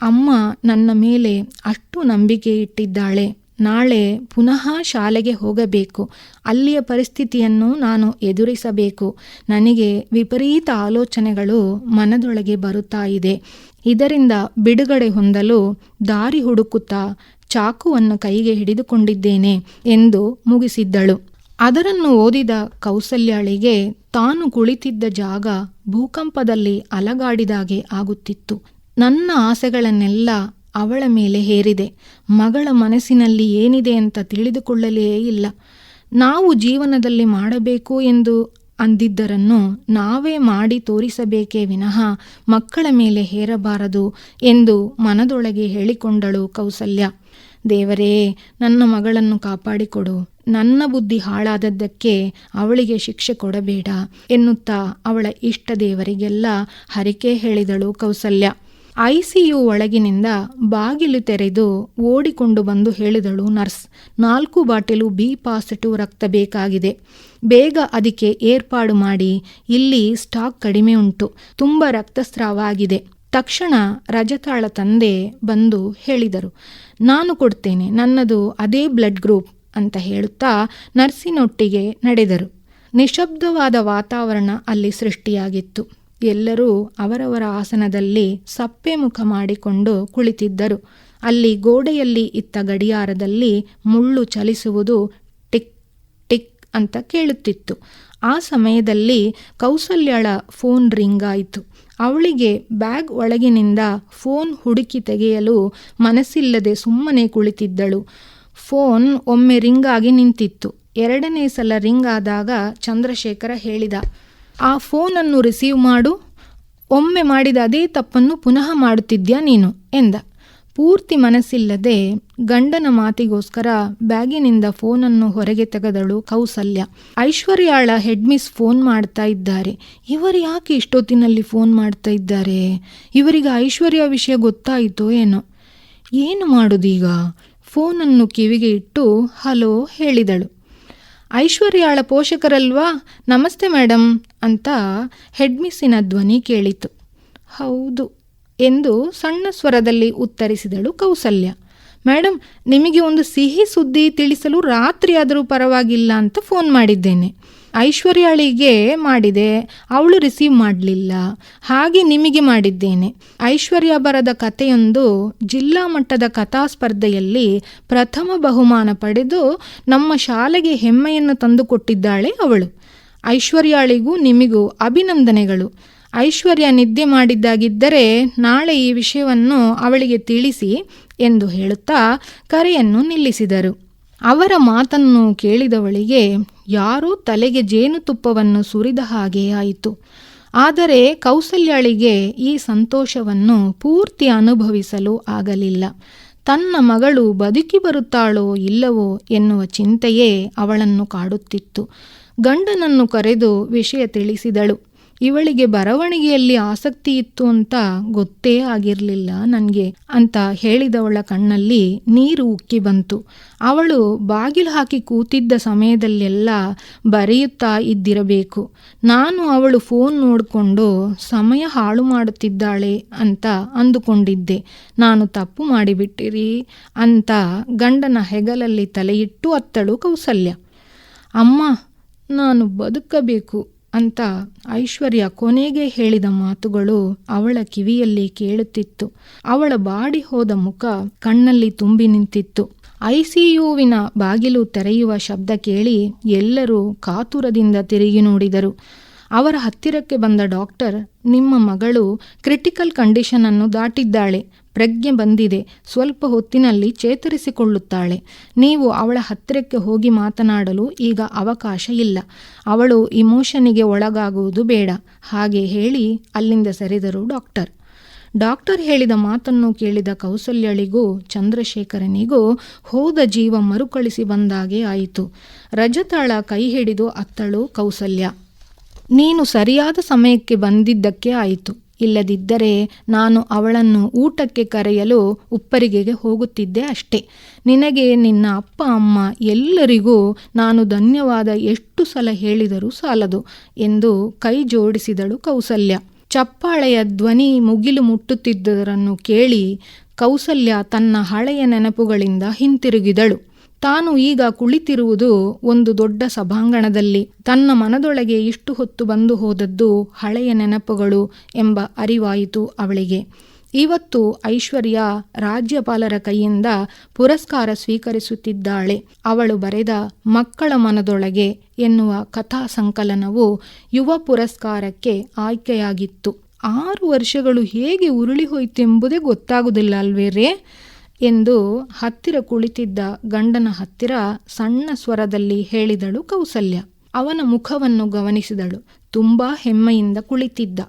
ಅಮ್ಮ ನನ್ನ ಮೇಲೆ ಅಷ್ಟು ನಂಬಿಕೆ ಇಟ್ಟಿದ್ದಾಳೆ. ನಾಳೆ ಪುನಃ ಶಾಲೆಗೆ ಹೋಗಬೇಕು. ಅಲ್ಲಿಯ ಪರಿಸ್ಥಿತಿಯನ್ನು ನಾನು ಎದುರಿಸಬೇಕು. ನನಗೆ ವಿಪರೀತ ಆಲೋಚನೆಗಳು ಮನದೊಳಗೆ ಬರುತ್ತಾ ಇದೆ. ಇದರಿಂದ ಬಿಡುಗಡೆ ಹೊಂದಲು ದಾರಿ ಹುಡುಕುತ್ತಾ ಚಾಕುವನ್ನು ಕೈಗೆ ಹಿಡಿದುಕೊಂಡಿದ್ದೇನೆ ಎಂದು ಮುಗಿಸಿದ್ದಳು. ಅದರನ್ನು ಓದಿದ ಕೌಸಲ್ಯಾಳಿಗೆ ತಾನು ಕುಳಿತಿದ್ದ ಜಾಗ ಭೂಕಂಪದಲ್ಲಿ ಅಲಗಾಡಿದಾಗೆ ಆಗುತ್ತಿತ್ತು. ನನ್ನ ಆಸೆಗಳನ್ನೆಲ್ಲ ಅವಳ ಮೇಲೆ ಹೇರಿದೆ. ಮಗಳ ಮನಸ್ಸಿನಲ್ಲಿ ಏನಿದೆ ಅಂತ ತಿಳಿದುಕೊಳ್ಳಲೇ ಇಲ್ಲ. ನಾವು ಜೀವನದಲ್ಲಿ ಮಾಡಬೇಕು ಎಂದು ಅಂದಿದ್ದರನ್ನು ನಾವೇ ಮಾಡಿ ತೋರಿಸಬೇಕೇ ವಿನಃ ಮಕ್ಕಳ ಮೇಲೆ ಹೇರಬಾರದು ಎಂದು ಮನದೊಳಗೆ ಹೇಳಿಕೊಂಡಳು ಕೌಸಲ್ಯ. ದೇವರೇ, ನನ್ನ ಮಗಳನ್ನು ಕಾಪಾಡಿಕೊಡು. ನನ್ನ ಬುದ್ಧಿ ಹಾಳಾದದ್ದಕ್ಕೆ ಅವಳಿಗೆ ಶಿಕ್ಷೆ ಕೊಡಬೇಡ ಎನ್ನುತ್ತಾ ಅವಳ ಇಷ್ಟ ದೇವರಿಗೆಲ್ಲ ಹರಿಕೆ ಹೇಳಿದಳು ಕೌಸಲ್ಯ. ICU ಒಳಗಿನಿಂದ ಬಾಗಿಲು ತೆರೆದು ಓಡಿಕೊಂಡು ಬಂದು ಹೇಳಿದಳು ನರ್ಸ್, 4 ಬಾಟಲು B+ ರಕ್ತ ಬೇಕಾಗಿದೆ. ಬೇಗ ಅದಕ್ಕೆ ಏರ್ಪಾಡು ಮಾಡಿ. ಇಲ್ಲಿ ಸ್ಟಾಕ್ ಕಡಿಮೆ ಉಂಟು. ತುಂಬ ರಕ್ತಸ್ರಾವ ಆಗಿದೆ. ತಕ್ಷಣ ರಜತಾಳ ತಂದೆ ಬಂದು ಹೇಳಿದರು, ನಾನು ಕೊಡ್ತೇನೆ, ನನ್ನದು ಅದೇ ಬ್ಲಡ್ ಗ್ರೂಪ್ ಅಂತ ಹೇಳುತ್ತಾ ನರ್ಸಿನೊಟ್ಟಿಗೆ ನಡೆದರು. ನಿಶಬ್ದವಾದ ವಾತಾವರಣ ಅಲ್ಲಿ ಸೃಷ್ಟಿಯಾಗಿತ್ತು. ಎಲ್ಲರೂ ಅವರವರ ಆಸನದಲ್ಲಿ ಸಪ್ಪೆ ಮುಖ ಮಾಡಿಕೊಂಡು ಕುಳಿತಿದ್ದರು. ಅಲ್ಲಿ ಗೋಡೆಯಲ್ಲಿ ಇತ್ತ ಗಡಿಯಾರದಲ್ಲಿ ಮುಳ್ಳು ಚಲಿಸುವುದು ಟಿಕ್ ಟಿಕ್ ಅಂತ ಕೇಳುತ್ತಿತ್ತು. ಆ ಸಮಯದಲ್ಲಿ ಕೌಸಲ್ಯಳ ಫೋನ್ ರಿಂಗ್ ಆಯಿತು. ಅವಳಿಗೆ ಬ್ಯಾಗ್ ಒಳಗಿನಿಂದ ಫೋನ್ ಹುಡುಕಿ ತೆಗೆಯಲು ಮನಸ್ಸಿಲ್ಲದೆ ಸುಮ್ಮನೆ ಕುಳಿತಿದ್ದಳು. ಫೋನ್ ಒಮ್ಮೆ ರಿಂಗ್ ಆಗಿ ನಿಂತಿತ್ತು. 2ನೇ ಸಲ ರಿಂಗ್ ಆದಾಗ ಚಂದ್ರಶೇಖರ ಹೇಳಿದ, ಆ ಫೋನನ್ನು ರಿಸೀವ್ ಮಾಡು. ಒಮ್ಮೆ ಮಾಡಿದ ಅದೇ ತಪ್ಪನ್ನು ಪುನಃ ಮಾಡುತ್ತಿದ್ಯಾ ನೀನು ಎಂದ. ಪೂರ್ತಿ ಮನಸ್ಸಿಲ್ಲದೆ ಗಂಡನ ಮಾತಿಗೋಸ್ಕರ ಬ್ಯಾಗಿನಿಂದ ಫೋನನ್ನು ಹೊರಗೆ ತೆಗೆದಳು ಕೌಸಲ್ಯ. ಐಶ್ವರ್ಯಾಳ ಹೆಡ್ಮಿಸ್ ಫೋನ್ ಮಾಡ್ತಾ ಇದ್ದಾರೆ. ಇವರು ಯಾಕೆ ಇಷ್ಟೊತ್ತಿನಲ್ಲಿ ಫೋನ್ ಮಾಡ್ತಾ ಇದ್ದಾರೆ? ಇವರಿಗೆ ಐಶ್ವರ್ಯ ವಿಷಯ ಗೊತ್ತಾಯಿತೋ ಏನೋ. ಏನು ಮಾಡುದೀಗ? ಫೋನನ್ನು ಕಿವಿಗೆ ಇಟ್ಟು ಹಲೋ ಹೇಳಿದಳು. ಐಶ್ವರ್ಯಾಳ ಪೋಷಕರಲ್ವಾ? ನಮಸ್ತೆ ಮೇಡಮ್ ಅಂತ ಹೆಡ್ಮಿಸ್ಸಿನ ಧ್ವನಿ ಕೇಳಿತು. ಹೌದು ಎಂದು ಸಣ್ಣ ಸ್ವರದಲ್ಲಿ ಉತ್ತರಿಸಿದಳು ಕೌಸಲ್ಯ. ಮೇಡಮ್, ನಿಮಗೆ ಒಂದು ಸಿಹಿ ಸುದ್ದಿ ತಿಳಿಸಲು ರಾತ್ರಿಯಾದರೂ ಪರವಾಗಿಲ್ಲ ಅಂತ ಫೋನ್ ಮಾಡಿದ್ದೇನೆ. ಐಶ್ವರ್ಯಾಳಿಗೆ ಮಾಡಿದೆ, ಅವಳು ರಿಸೀವ್ ಮಾಡಲಿಲ್ಲ. ಹಾಗೆ ನಿಮಗೆ ಮಾಡಿದ್ದೇನೆ. ಐಶ್ವರ್ಯ ಬರೆದ ಕಥೆಯೊಂದು ಜಿಲ್ಲಾ ಮಟ್ಟದ ಕಥಾ ಸ್ಪರ್ಧೆಯಲ್ಲಿ ಪ್ರಥಮ ಬಹುಮಾನ ಪಡೆದು ನಮ್ಮ ಶಾಲೆಗೆ ಹೆಮ್ಮೆಯನ್ನು ತಂದುಕೊಟ್ಟಿದ್ದಾಳೆ ಅವಳು. ಐಶ್ವರ್ಯಾಳಿಗೂ ನಿಮಗೂ ಅಭಿನಂದನೆಗಳು. ಐಶ್ವರ್ಯ ನಿದ್ದೆ ಮಾಡಿದ್ದಾಗಿದ್ದರೆ ನಾಳೆ ಈ ವಿಷಯವನ್ನು ಅವಳಿಗೆ ತಿಳಿಸಿ ಎಂದು ಹೇಳುತ್ತಾ ಕರೆಯನ್ನು ನಿಲ್ಲಿಸಿದರು. ಅವರ ಮಾತನ್ನು ಕೇಳಿದವಳಿಗೆ ಯಾರೋ ತಲೆಗೆ ಜೇನುತುಪ್ಪವನ್ನು ಸುರಿದ ಹಾಗೆ ಆಯಿತು. ಆದರೆ ಕೌಸಲ್ಯಾಳಿಗೆ ಈ ಸಂತೋಷವನ್ನು ಪೂರ್ತಿ ಅನುಭವಿಸಲು ಆಗಲಿಲ್ಲ. ತನ್ನ ಮಗಳು ಬದುಕಿ ಬರುತ್ತಾಳೋ ಇಲ್ಲವೋ ಎನ್ನುವ ಚಿಂತೆಯೇ ಅವಳನ್ನು ಕಾಡುತ್ತಿತ್ತು. ಗಂಡನನ್ನು ಕರೆದು ವಿಷಯ ತಿಳಿಸಿದಳು. ಇವಳಿಗೆ ಬರವಣಿಗೆಯಲ್ಲಿ ಆಸಕ್ತಿ ಇತ್ತು ಅಂತ ಗೊತ್ತೇ ಆಗಿರಲಿಲ್ಲ ನನಗೆ ಅಂತ ಹೇಳಿದವಳ ಕಣ್ಣಲ್ಲಿ ನೀರು ಉಕ್ಕಿ ಬಂತು. ಅವಳು ಬಾಗಿಲು ಹಾಕಿ ಕೂತಿದ್ದ ಸಮಯದಲ್ಲೆಲ್ಲ ಬರೆಯುತ್ತಾ ಇದ್ದಿರಬೇಕು. ನಾನು ಅವಳು ಫೋನ್ ನೋಡಿಕೊಂಡು ಸಮಯ ಹಾಳು ಮಾಡುತ್ತಿದ್ದಾಳೆ ಅಂತ ಅಂದುಕೊಂಡಿದ್ದೆ. ನಾನು ತಪ್ಪು ಮಾಡಿಬಿಟ್ಟಿರಿ ಅಂತ ಗಂಡನ ಹೆಗಲಲ್ಲಿ ತಲೆಯಿಟ್ಟು ಅತ್ತಳು ಕೌಸಲ್ಯ. ಅಮ್ಮ, ನಾನು ಬದುಕಬೇಕು ಅಂತ ಐಶ್ವರ್ಯ ಕೊನೆಗೆ ಹೇಳಿದ ಮಾತುಗಳು ಅವಳ ಕಿವಿಯಲ್ಲಿ ಕೇಳುತ್ತಿತ್ತು. ಅವಳ ಬಾಡಿ ಹೋದ ಮುಖ ಕಣ್ಣಲ್ಲಿ ತುಂಬಿ ನಿಂತಿತ್ತು. ICUವಿನ ಬಾಗಿಲು ತೆರೆಯುವ ಶಬ್ದ ಕೇಳಿ ಎಲ್ಲರೂ ಕಾತುರದಿಂದ ತಿರುಗಿ ನೋಡಿದರು. ಅವರ ಹತ್ತಿರಕ್ಕೆ ಬಂದ ಡಾಕ್ಟರ್, ನಿಮ್ಮ ಮಗಳು ಕ್ರಿಟಿಕಲ್ ಕಂಡೀಷನ್ ಅನ್ನು ದಾಟಿದ್ದಾಳೆ. ಪ್ರಜ್ಞೆ ಬಂದಿದೆ. ಸ್ವಲ್ಪ ಹೊತ್ತಿನಲ್ಲಿ ಚೇತರಿಸಿಕೊಳ್ಳುತ್ತಾಳೆ. ನೀವು ಅವಳ ಹತ್ತಿರಕ್ಕೆ ಹೋಗಿ ಮಾತನಾಡಲು ಈಗ ಅವಕಾಶ ಇಲ್ಲ. ಅವಳು ಇಮೋಷನಿಗೆ ಒಳಗಾಗುವುದು ಬೇಡ. ಹಾಗೆ ಹೇಳಿ ಅಲ್ಲಿಂದ ಸರಿದರು ಡಾಕ್ಟರ್. ಡಾಕ್ಟರ್ ಹೇಳಿದ ಮಾತನ್ನು ಕೇಳಿದ ಕೌಸಲ್ಯಳಿಗೂ ಚಂದ್ರಶೇಖರನಿಗೂ ಹೋದ ಜೀವ ಮರುಕಳಿಸಿ ಬಂದಾಗೆ ಆಯಿತು. ರಜತಾಳ ಕೈ ಹಿಡಿದು ಅತ್ತಳು ಕೌಸಲ್ಯ. ನೀನು ಸರಿಯಾದ ಸಮಯಕ್ಕೆ ಬಂದಿದ್ದಕ್ಕೆ ಆಯಿತು. ಇಲ್ಲದಿದ್ದರೆ ನಾನು ಅವಳನ್ನು ಊಟಕ್ಕೆ ಕರೆಯಲು ಉಪ್ಪರಿಗೆಗೆ ಹೋಗುತ್ತಿದ್ದೆ ಅಷ್ಟೇ. ನಿನಗೆ, ನಿನ್ನ ಅಪ್ಪ ಅಮ್ಮ ಎಲ್ಲರಿಗೂ ನಾನು ಧನ್ಯವಾದ ಎಷ್ಟು ಸಲ ಹೇಳಿದರೂ ಸಾಲದು ಎಂದು ಕೈ ಜೋಡಿಸಿದಳು ಕೌಸಲ್ಯ. ಚಪ್ಪಾಳೆಯ ಧ್ವನಿ ಮುಗಿಲು ಮುಟ್ಟುತ್ತಿದ್ದುದನ್ನು ಕೇಳಿ ಕೌಸಲ್ಯ ತನ್ನ ಹಳೆಯ ನೆನಪುಗಳಿಂದ ಹಿಂತಿರುಗಿದಳು. ತಾನು ಈಗ ಕುಳಿತಿರುವುದು ಒಂದು ದೊಡ್ಡ ಸಭಾಂಗಣದಲ್ಲಿ. ತನ್ನ ಮನದೊಳಗೆ ಇಷ್ಟು ಹೊತ್ತು ಬಂದು ಹೋದದ್ದು ಹಳೆಯ ನೆನಪುಗಳು ಎಂಬ ಅರಿವಾಯಿತು ಅವಳಿಗೆ. ಇವತ್ತು ಐಶ್ವರ್ಯ ರಾಜ್ಯಪಾಲರ ಕೈಯಿಂದ ಪುರಸ್ಕಾರ ಸ್ವೀಕರಿಸುತ್ತಿದ್ದಾಳೆ. ಅವಳು ಬರೆದ ಮಕ್ಕಳ ಮನದೊಳಗೆ ಎನ್ನುವ ಕಥಾ ಸಂಕಲನವು ಯುವ ಪುರಸ್ಕಾರಕ್ಕೆ ಆಯ್ಕೆಯಾಗಿತ್ತು. 6 ವರ್ಷಗಳು ಹೇಗೆ ಉರುಳಿ ಹೋಯಿತೆಂಬುದೇ ಗೊತ್ತಾಗುವುದಿಲ್ಲ ಅಲ್ವೇರೇ ಎಂದು ಹತ್ತಿರ ಕುಳಿತಿದ್ದ ಗಂಡನ ಹತ್ತಿರ ಸಣ್ಣ ಸ್ವರದಲ್ಲಿ ಹೇಳಿದಳು ಕೌಸಲ್ಯ. ಅವನ ಮುಖವನ್ನು ಗಮನಿಸಿದಳು. ತುಂಬಾ ಹೆಮ್ಮೆಯಿಂದ ಕುಳಿತಿದ್ದ.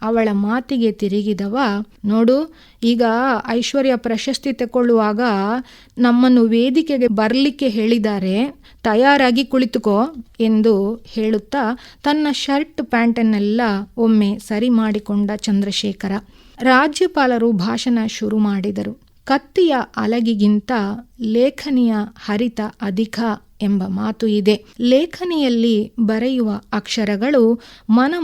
ಅವಳ ಮಾತಿಗೆ ತಿರುಗಿದವ, ನೋಡು, ಈಗ ಐಶ್ವರ್ಯ ಪ್ರಶಸ್ತಿ ತಗೊಳ್ಳುವಾಗ ನಮ್ಮನ್ನು ವೇದಿಕೆಗೆ ಬರಲಿಕ್ಕೆ ಹೇಳಿದ್ದಾರೆ, ತಯಾರಾಗಿ ಕುಳಿತುಕೋ ಎಂದು ಹೇಳುತ್ತಾ ತನ್ನ ಶರ್ಟ್ ಪ್ಯಾಂಟನ್ನೆಲ್ಲ ಒಮ್ಮೆ ಸರಿ ಮಾಡಿಕೊಂಡ ಚಂದ್ರಶೇಖರ. ರಾಜ್ಯಪಾಲರು ಭಾಷಣ ಶುರು ಮಾಡಿದರು. ಕತ್ತಿಯ ಅಲಗಿಗಿಂತ ಲೇಖನಿಯ ಹರಿತ ಅಧಿಕ ಎಂಬ ಮಾತು ಇದೆ. ಲೇಖನಿಯಲ್ಲಿ ಬರೆಯುವ ಅಕ್ಷರಗಳು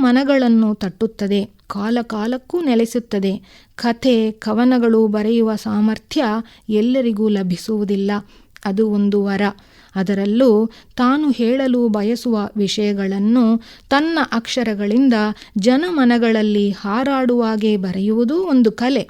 ಮನಗಳನ್ನು ತಟ್ಟುತ್ತದೆ, ಕಾಲ ಕಾಲಕ್ಕೂ ನೆಲೆಸುತ್ತದೆ. ಕಥೆ ಕವನಗಳು ಬರೆಯುವ ಸಾಮರ್ಥ್ಯ ಎಲ್ಲರಿಗೂ ಲಭಿಸುವುದಿಲ್ಲ. ಅದು ಒಂದು ವರ. ಅದರಲ್ಲೂ ತಾನು ಹೇಳಲು ಬಯಸುವ ವಿಷಯಗಳನ್ನು ತನ್ನ ಅಕ್ಷರಗಳಿಂದ ಜನಮನಗಳಲ್ಲಿ ಹಾರಾಡುವಾಗೆ ಬರೆಯುವುದು ಒಂದು ಕಲೆ.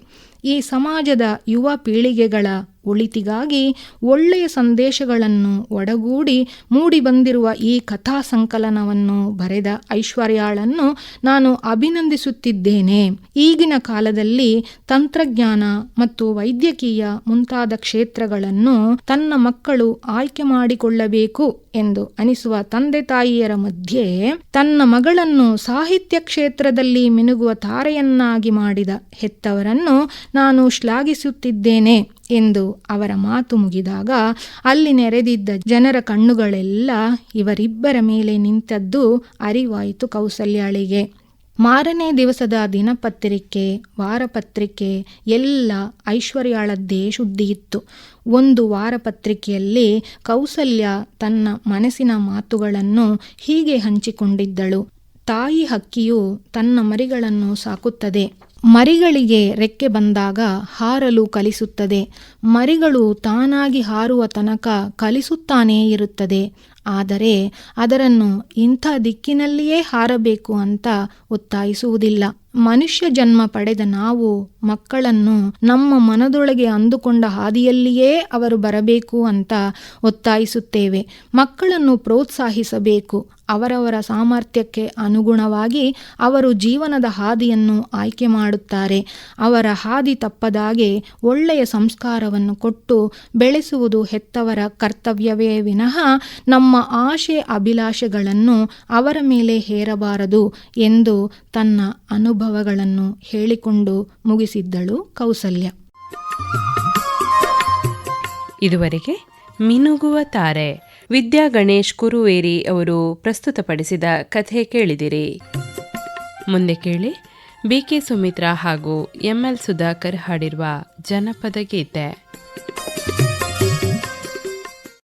ಈ ಸಮಾಜದ ಯುವ ಪೀಳಿಗೆಗಳ ಒಳಿತಿಗಾಗಿ ಒಳ್ಳೆಯ ಸಂದೇಶಗಳನ್ನು ಒಡಗೂಡಿ ಮೂಡಿಬಂದಿರುವ ಈ ಕಥಾ ಸಂಕಲನವನ್ನು ಬರೆದ ಐಶ್ವರ್ಯಾಳನ್ನು ನಾನು ಅಭಿನಂದಿಸುತ್ತಿದ್ದೇನೆ. ಈಗಿನ ಕಾಲದಲ್ಲಿ ತಂತ್ರಜ್ಞಾನ ಮತ್ತು ವೈದ್ಯಕೀಯ ಮುಂತಾದ ಕ್ಷೇತ್ರಗಳನ್ನು ತನ್ನ ಮಕ್ಕಳು ಆಯ್ಕೆ ಮಾಡಿಕೊಳ್ಳಬೇಕು ಎಂದು ಅನಿಸುವ ತಂದೆ ತಾಯಿಯರ ಮಧ್ಯೆ ತನ್ನ ಮಗಳನ್ನು ಸಾಹಿತ್ಯ ಕ್ಷೇತ್ರದಲ್ಲಿ ಮಿನುಗುವ ತಾರೆಯನ್ನಾಗಿ ಮಾಡಿದ ಹೆತ್ತವರನ್ನು ನಾನು ಶ್ಲಾಘಿಸುತ್ತಿದ್ದೇನೆ ಎಂದು ಅವರ ಮಾತು ಮುಗಿದಾಗ ಅಲ್ಲಿ ನೆರೆದಿದ್ದ ಜನರ ಕಣ್ಣುಗಳೆಲ್ಲ ಇವರಿಬ್ಬರ ಮೇಲೆ ನಿಂತದ್ದು ಅರಿವಾಯಿತು ಕೌಸಲ್ಯಾಳಿಗೆ. ಮಾರನೇ ದಿವಸದ ದಿನಪತ್ರಿಕೆ, ವಾರಪತ್ರಿಕೆ ಎಲ್ಲ ಐಶ್ವರ್ಯಾಳದ್ದೇ ಸುದ್ದಿಯಿತ್ತು. ಒಂದು ವಾರಪತ್ರಿಕೆಯಲ್ಲಿ ಕೌಸಲ್ಯ ತನ್ನ ಮನಸ್ಸಿನ ಮಾತುಗಳನ್ನು ಹೀಗೆ ಹಂಚಿಕೊಂಡಿದ್ದಳು. ತಾಯಿ ಹಕ್ಕಿಯು ತನ್ನ ಮರಿಗಳನ್ನು ಸಾಕುತ್ತದೆ. ಮರಿಗಳಿಗೆ ರೆಕ್ಕೆ ಬಂದಾಗ ಹಾರಲು ಕಲಿಸುತ್ತದೆ. ಮರಿಗಳು ತಾನಾಗಿ ಹಾರುವ ತನಕ ಕಲಿಸುತ್ತಾನೇ ಇರುತ್ತದೆ. ಆದರೆ ಅದನ್ನು ಇಂಥ ದಿಕ್ಕಿನಲ್ಲಿಯೇ ಹಾರಬೇಕು ಅಂತ ಒತ್ತಾಯಿಸುವುದಿಲ್ಲ. ಮನುಷ್ಯ ಜನ್ಮ ಪಡೆದ ನಾವು ಮಕ್ಕಳನ್ನು ನಮ್ಮ ಮನದೊಳಗೆ ಅಂದುಕೊಂಡ ಹಾದಿಯಲ್ಲಿಯೇ ಅವರು ಬರಬೇಕು ಅಂತ ಒತ್ತಾಯಿಸುತ್ತೇವೆ. ಮಕ್ಕಳನ್ನು ಪ್ರೋತ್ಸಾಹಿಸಬೇಕು. ಅವರವರ ಸಾಮರ್ಥ್ಯಕ್ಕೆ ಅನುಗುಣವಾಗಿ ಅವರು ಜೀವನದ ಹಾದಿಯನ್ನು ಆಯ್ಕೆ ಮಾಡುತ್ತಾರೆ. ಅವರ ಹಾದಿ ತಪ್ಪದಾಗೆ ಒಳ್ಳೆಯ ಸಂಸ್ಕಾರವನ್ನು ಕೊಟ್ಟು ಬೆಳೆಸುವುದು ಹೆತ್ತವರ ಕರ್ತವ್ಯವೇ ವಿನಃ ನಮ್ಮ ಆಶೆ ಅಭಿಲಾಷೆಗಳನ್ನು ಅವರ ಮೇಲೆ ಹೇರಬಾರದು ಎಂದು ತನ್ನ ಅನುಭವಗಳನ್ನು ಹೇಳಿಕೊಂಡು ಮುಗಿಸಿದ್ದಳು ಕೌಸಲ್ಯ. ಇದುವರೆಗೆ ಮಿನುಗುವ ತಾರೆ ವಿದ್ಯಾ ಗಣೇಶ್ ಕುರುವೇರಿ ಅವರು ಪ್ರಸ್ತುತಪಡಿಸಿದ ಕಥೆ ಕೇಳಿದಿರಿ. ಮುಂದೆ ಕೇಳಿ BK ಸುಮಿತ್ರಾ ಹಾಗೂ ML ಸುಧಾಕರ್ ಹಾಡಿರುವ ಜನಪದ ಗೀತೆ.